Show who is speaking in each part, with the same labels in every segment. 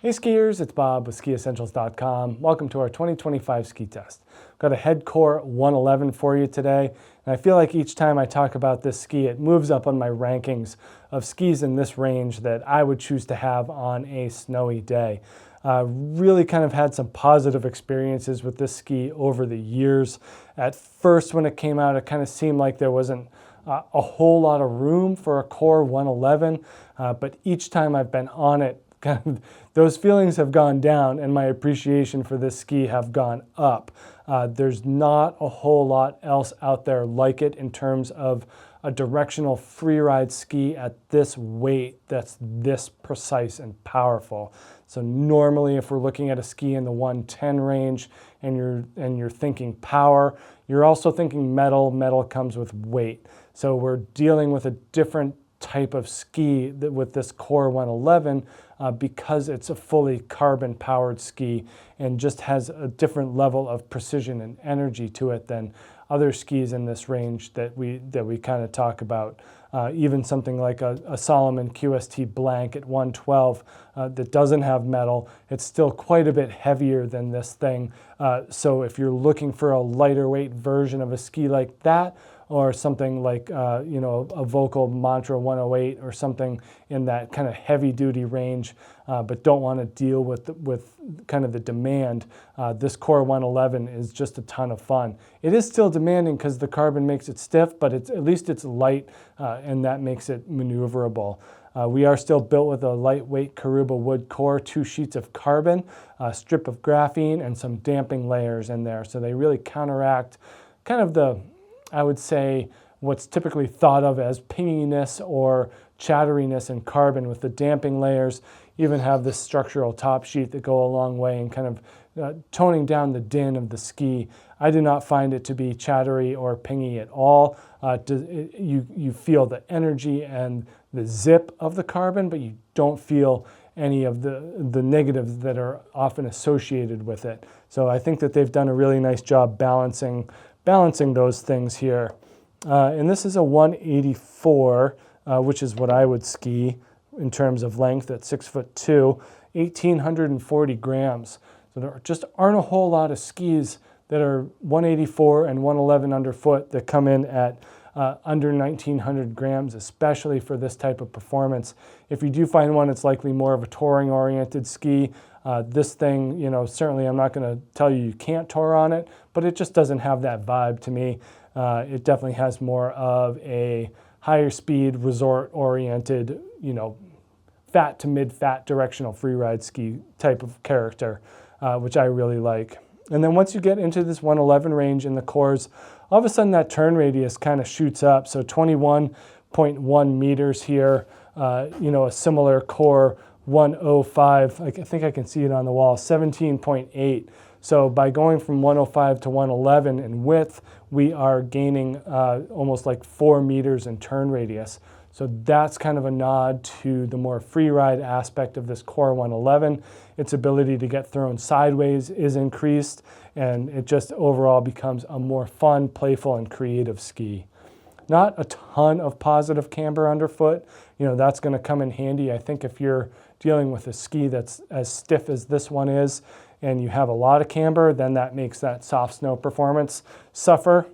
Speaker 1: Hey skiers, it's Bob with SkiEssentials.com. Welcome to our 2025 ski test. I've got a Headcore 111 for you today, and I feel like each time I talk about this ski, it moves up on my rankings of skis in this range that I would choose to have on a snowy day. Really kind of had some positive experiences with this ski over the years. At first, when it came out, it kind of seemed like there wasn't a whole lot of room for a Core 111, but each time I've been on it, those feelings have gone down and my appreciation for this ski have gone up. There's not a whole lot else out there like it in terms of a directional freeride ski at this weight that's this precise and powerful. So normally if we're looking at a ski in the 110 range and you're thinking power, you're also thinking metal. Metal comes with weight. So we're dealing with a different type of ski with this Core 111 because it's a fully carbon powered ski and just has a different level of precision and energy to it than other skis in this range that we kind of talk about. Even something like a Salomon QST Blank at 112 that doesn't have metal, it's still quite a bit heavier than this thing. So if you're looking for a lighter weight version of a ski like that, or something like a Volkl Mantra 108 or something in that kind of heavy duty range, but don't want to deal with kind of the demand, this Core 111 is just a ton of fun. It is still demanding because the carbon makes it stiff, but at least it's light and that makes it maneuverable. We are still built with a lightweight Karuba wood core, 2 sheets of carbon, a strip of graphene, and some damping layers in there. So they really counteract kind of I would say, what's typically thought of as pinginess or chatteriness in carbon. With the damping layers, even have this structural top sheet that go a long way in kind of toning down the din of the ski. I do not find it to be chattery or pingy at all. You feel the energy and the zip of the carbon, but you don't feel any of the negatives that are often associated with it. So I think that they've done a really nice job balancing those things here. And this is a 184, which is what I would ski in terms of length at 6'2", 1,840 grams. So there just aren't a whole lot of skis that are 184 and 111 underfoot that come in at under 1,900 grams, especially for this type of performance. If you do find one, it's likely more of a touring-oriented ski. This thing, certainly I'm not going to tell you can't tour on it, but it just doesn't have that vibe to me. It definitely has more of a higher speed, resort-oriented, fat to mid-fat directional freeride ski type of character, which I really like. And then once you get into this 111 range in the cores, all of a sudden that turn radius kind of shoots up. So 21.1 meters here, a similar Core 105, I think I can see it on the wall, 17.8. So by going from 105 to 111 in width, we are gaining almost like 4 meters in turn radius. So that's kind of a nod to the more freeride aspect of this Core 111. Its ability to get thrown sideways is increased, and it just overall becomes a more fun, playful, and creative ski. Not a ton of positive camber underfoot. That's going to come in handy. I think if you're dealing with a ski that's as stiff as this one is, and you have a lot of camber, then that makes that soft snow performance suffer.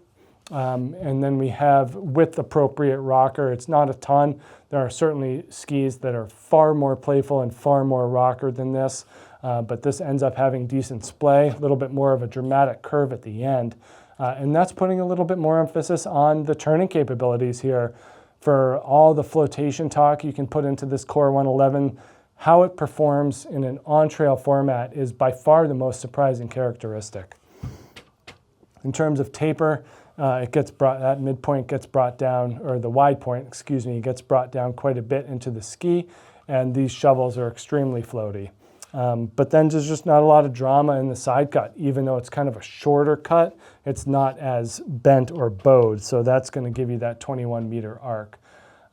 Speaker 1: And then we have width appropriate rocker. It's not a ton. There are certainly skis that are far more playful and far more rocker than this, but this ends up having decent splay, a little bit more of a dramatic curve at the end. And that's putting a little bit more emphasis on the turning capabilities here. For all the flotation talk you can put into this Core 111, how it performs in an on-trail format is by far the most surprising characteristic. In terms of taper, that midpoint gets brought down, or the wide point, gets brought down quite a bit into the ski, and these shovels are extremely floaty. But then there's just not a lot of drama in the side cut. Even though it's kind of a shorter cut, it's not as bent or bowed, so that's going to give you that 21 meter arc.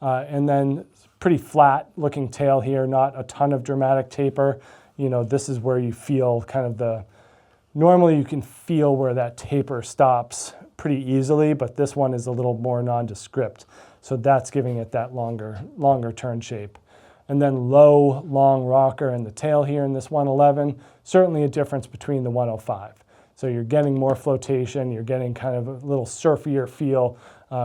Speaker 1: And then pretty flat looking tail here, not a ton of dramatic taper. This is where you feel kind of normally you can feel where that taper stops pretty easily, but this one is a little more nondescript. So that's giving it that longer turn shape. and then low, long rocker in the tail here in this 111, certainly a difference between the 105. So you're getting more flotation, you're getting kind of a little surfier feel,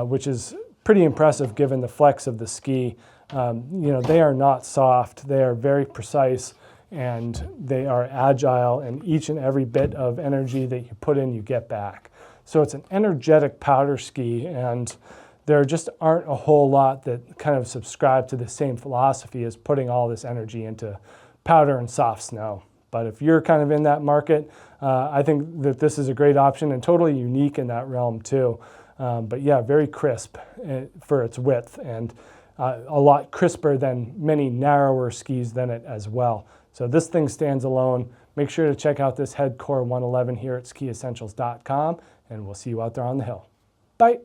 Speaker 1: which is pretty impressive given the flex of the ski. They are not soft, they are very precise, and they are agile, and each and every bit of energy that you put in, you get back. So it's an energetic powder ski, and there just aren't a whole lot that kind of subscribe to the same philosophy as putting all this energy into powder and soft snow. But if you're kind of in that market, I think that this is a great option and totally unique in that realm too. But yeah, very crisp for its width, and a lot crisper than many narrower skis than it as well. So this thing stands alone. Make sure to check out this Headcore 111 here at skiessentials.com, and we'll see you out there on the hill. Bye.